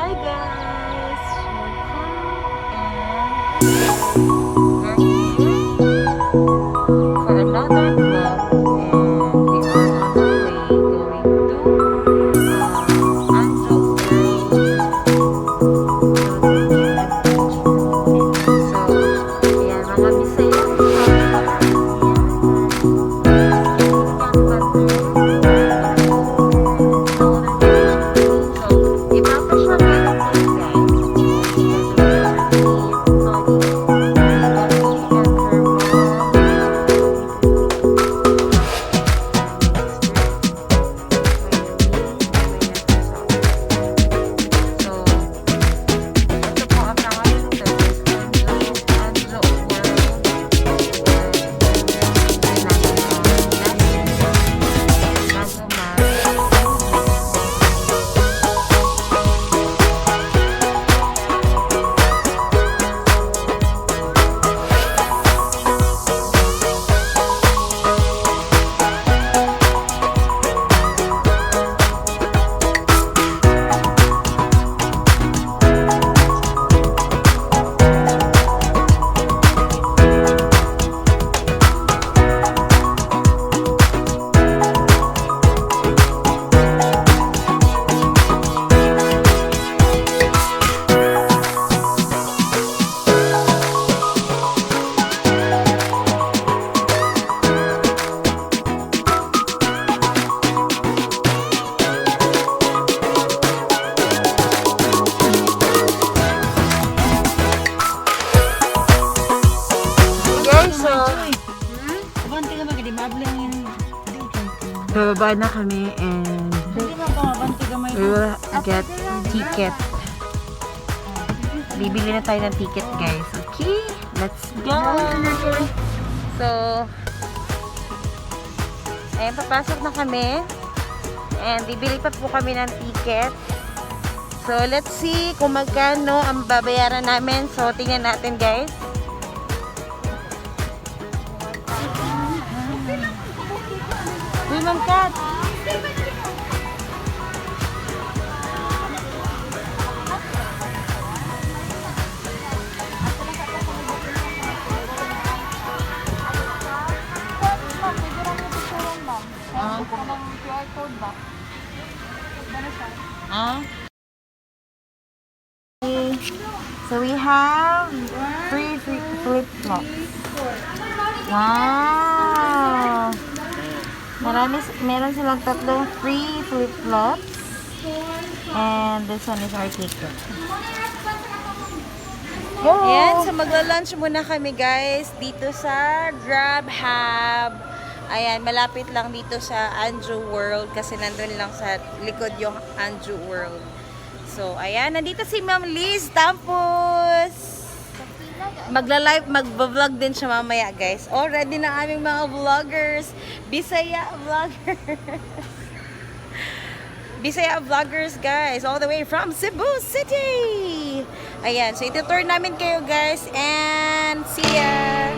Hi guys! Welcome and we're here for another vlog and we are on our way going to Anjo So, ayan mga Bisaya. Bababa na kami and we will get ticket. Bibili na tayo ng ticket guys. Okay, let's go! So, ayan, papasok na kami. And bibili pa po kami ng ticket. So, let's see kung magkano ang babayaran namin. So, tingnan natin guys. Uy, Mangkat! So we have three flip-flops. Wow! Meron silang tatlong free flip-flops. And this one is our ticket. Go! Ayan, so magla-lunch muna kami guys dito sa Grab Hub. Ayan, malapit lang dito sa Anjo World kasi nandun lang sa likod yung Anjo World. So, ayan, nandito si Ma'am Liz Tampos. Magva-vlog din siya mamaya, guys. Already na aming mga vloggers. Bisaya vloggers. Bisaya vloggers, guys. All the way from Cebu City. Ayan, so itutour namin kayo, guys. And see ya!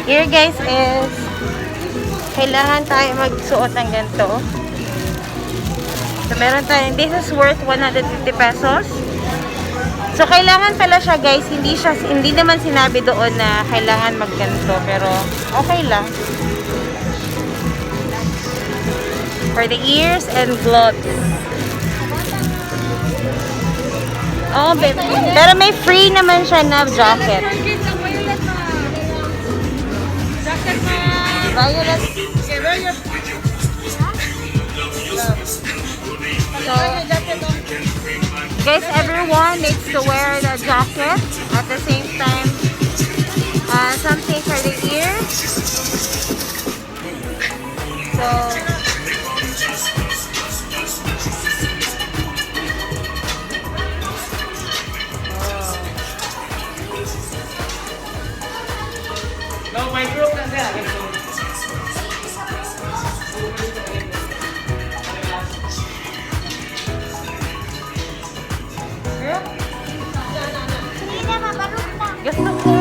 Here guys is kailangan tayo magsuot ng ganito. So meron tayo, this is worth 150 pesos. So kailangan pala siya guys, hindi naman sinabi doon na kailangan magganto, pero okay lang. For the ears and gloves. Oh, baby. Pero may free naman siya na jacket. Violet. So, guys, everyone needs to wear the jacket at the same time. Something for the ears. So, no, my group na siya. gusto ko.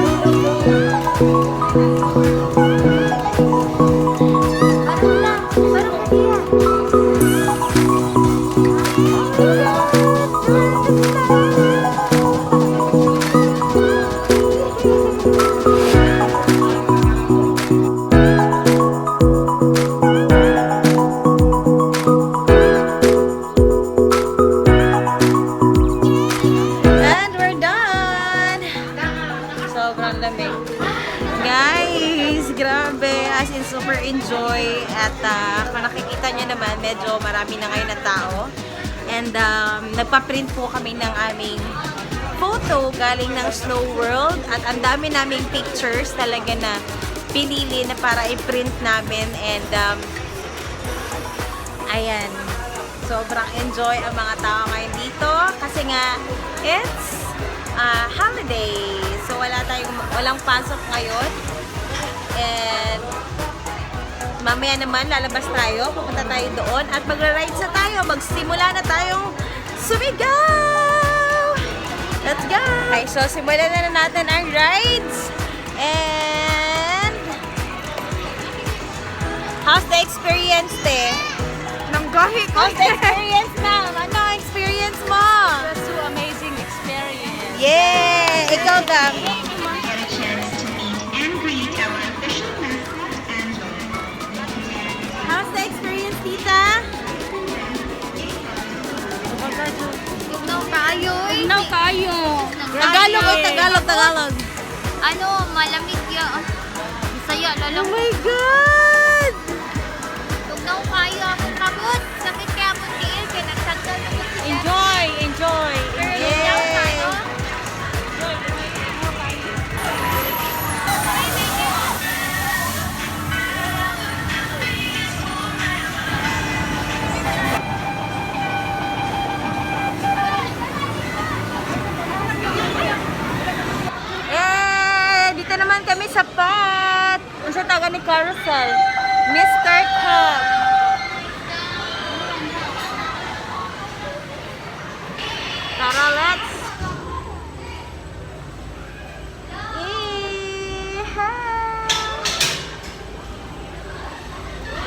And we're done! Sobrang lamig. Guys, grabe. As in, super enjoy. At kung nakikita nyo naman, medyo marami na ngayon na tao. And nagpa-print po kami ng aming photo galing ng Snow World. At ang dami naming pictures talaga na pinili na para i-print namin. And ayan. Sobrang enjoy ang mga tao ngayon dito. Kasi nga, it's holiday. So walang pasok ngayon. And mamaya naman lalabas tayo, pupunta tayo doon at magra-rides na tayo. Magsimula na tayong sumigaw. Let's go. Okay, so simulan na natin ang rides. And how's the experience, te? Nanggahi ko. How's the experience, ma'am? Ano ang experience mo? That's so amazing experience. Yeah! Ikaw, Gam. Get a chance to meet and greet our official mascot, Angela. How's the experience, tita? Tugnaw kayo. Now kayo. Tagalog o Tagalog? Ano, malamig ya. Masaya Oh lalang. my God! Tugnaw kayo akong kabot. Sakit kaya akong tiil kaya nagsagdal ako sila. Enjoy. Pero Yeah. tugnaw kayo. Dito naman kami sa pot. Ano sa taga ni Carousel? Mr. Cup. Tara, let's.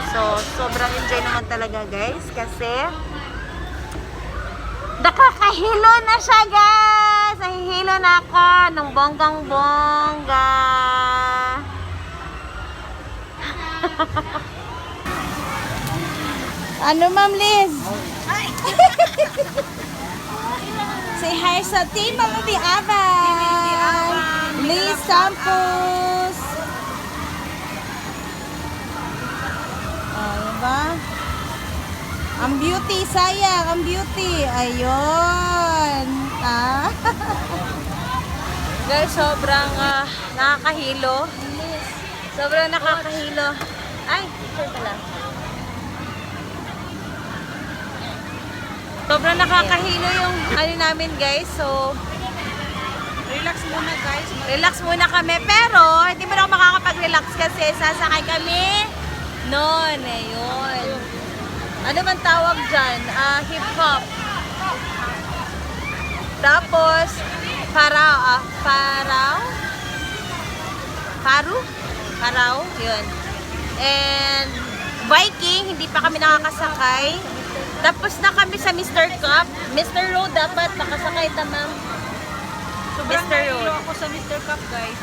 So, sobrang enjoy naman talaga guys kasi nakakahilo na siya guys! Nahihilo na ako ng bonggang-bongga. Ano, Ma'am Liz? Say hi sa team, Mama Avan. Liz Campos. Diba? Ang beauty, sayang. Ang beauty. Ayun. Guys, sobrang nakakahilo. Sobrang nakakahilo. Ay, picture pala. Sobrang nakakahilo yung ano namin guys. So, Relax muna guys. relax muna kami. Pero, hindi mo na ako makakapag-relax kasi sasakay kami noon. Ayun. Ano man tawag dyan? Hip-hop. Tapos, paraw. Parao, yun. And Viking, hindi pa kami nakakasakay. Tapos na kami sa Mr. Cup. Mr. Road dapat nakasakay ta, ma'am. Sobrang Mr. Road. nahilo ako sa Mr. Cup, guys.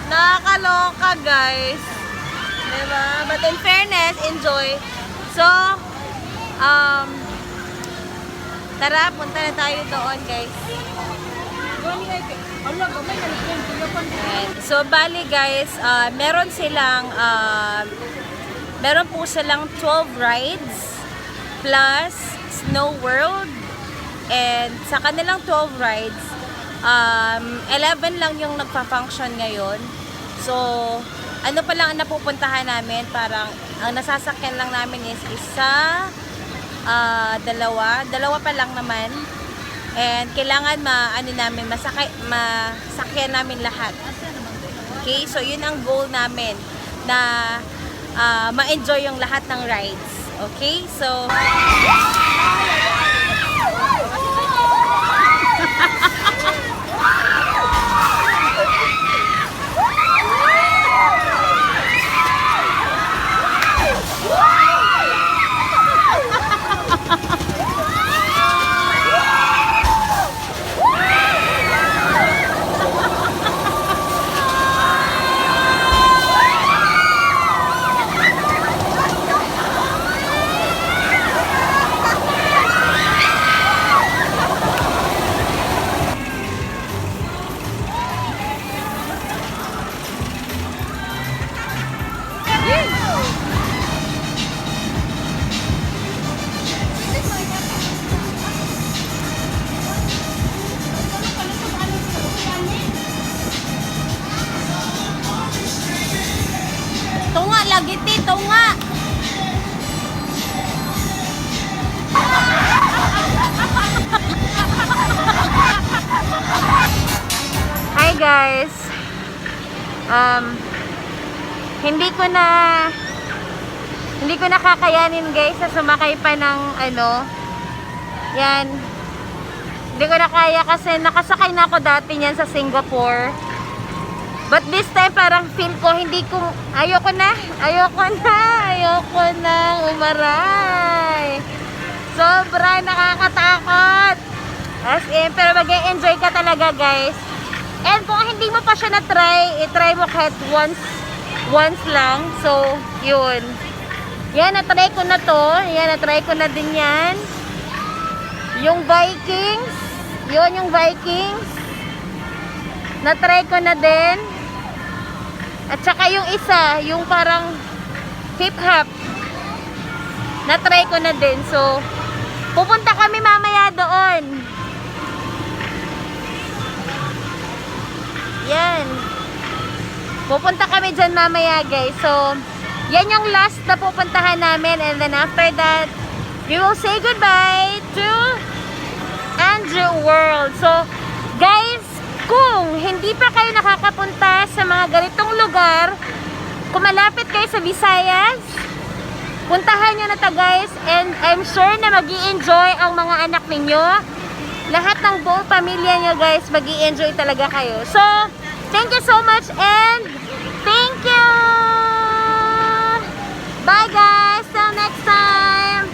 Nakakaloka, guys. Diba? But in fairness, enjoy. So, tara, punta na tayo doon, guys. Ayan. So, bali, guys, meron po silang 12 rides plus Snow World. And sa kanilang 12 rides, 11 lang yung nagpa-function ngayon. So, ano pa lang ang napupuntahan namin, parang ang nasasakyan lang namin is isa, dalawa pa lang naman. And kailangan masakyan namin lahat. Okay, so yun ang goal namin, na ma-enjoy yung lahat ng rides. Okay, so tunga lagi ti, tunga. Hi guys. Hindi ko na kakayanin guys sa sumakay pa ng yan. Hindi ko na kaya kasi nakasakay na ako dati niyan sa Singapore. But this time parang feel ko ayoko na umaray. Sobra nakakatakot. As in, pero mag-enjoy ka talaga guys. And kung hindi mo pa siya na-try, i-try mo kahit once lang. So, yun. Yan, na-try ko na to. Yan, na-try ko na din yan. Yung Vikings. Yun, yung Vikings. Na-try ko na din. At saka yung isa, yung parang hip-hop. Na-try ko na din. So, pupunta kami mamaya doon. Yan. Pupunta kami dyan mamaya guys. So, yan yung last na pupuntahan namin. And then after that, we will say goodbye to Andrew World. So, guys, kung hindi pa kayo nakakapunta sa mga ganitong lugar, kung malapit kayo sa Visayas, puntahan nyo na to guys. And I'm sure na mag-i-enjoy ang mga anak ninyo. Lahat ng buong pamilya nyo guys, mag-i-enjoy talaga kayo. So, thank you so much and thank you! Bye guys! Till next time!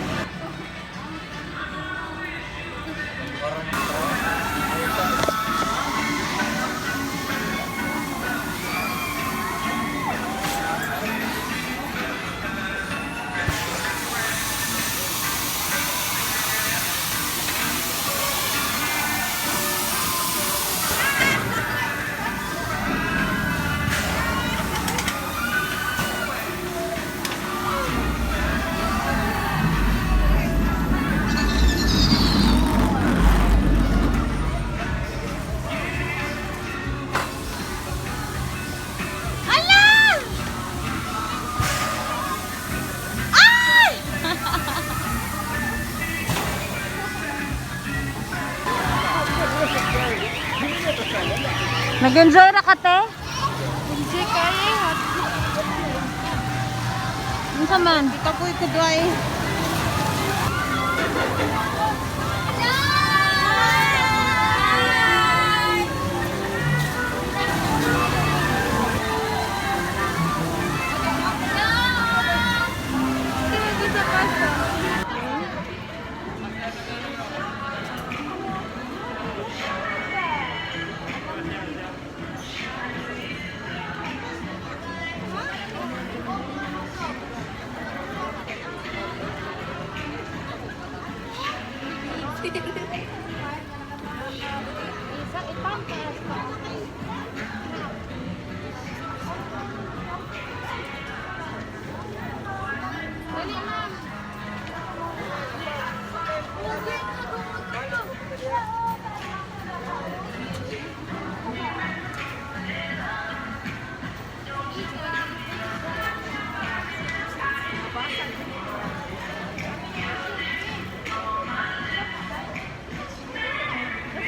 Nag-enjoy na ka, te? Enjoy kayo. Ano ka man? Ito po ito dry.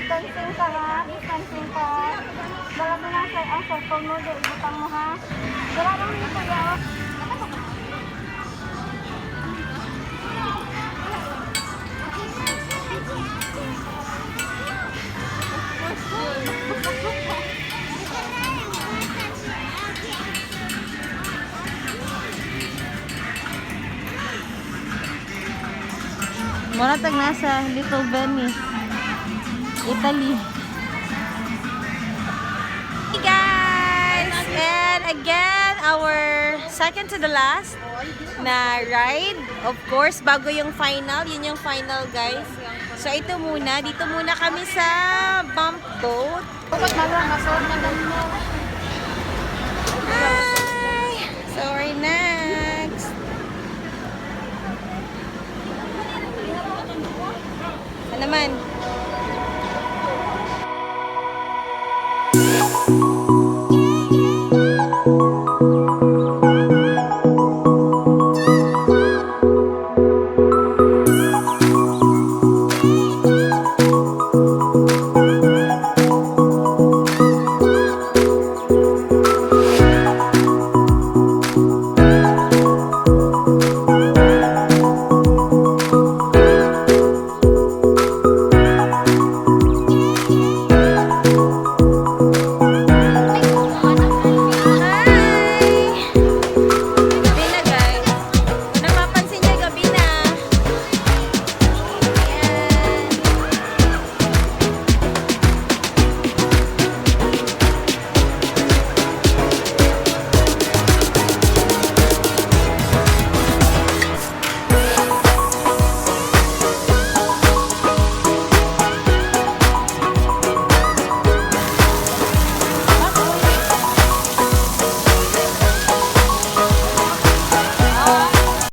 Distancing ka ha, distancing ka. Wala ko lang ang cellphone mo, ibutang mo ha. Wala lang ni kuya. Muna tag nasa Little Venice, Italy. Hey guys! And again, our second to the last na ride. Of course, bago yung final. Yun yung final, guys. So, ito muna. Dito muna kami sa bump boat. Hi! So, we're next. Ano naman?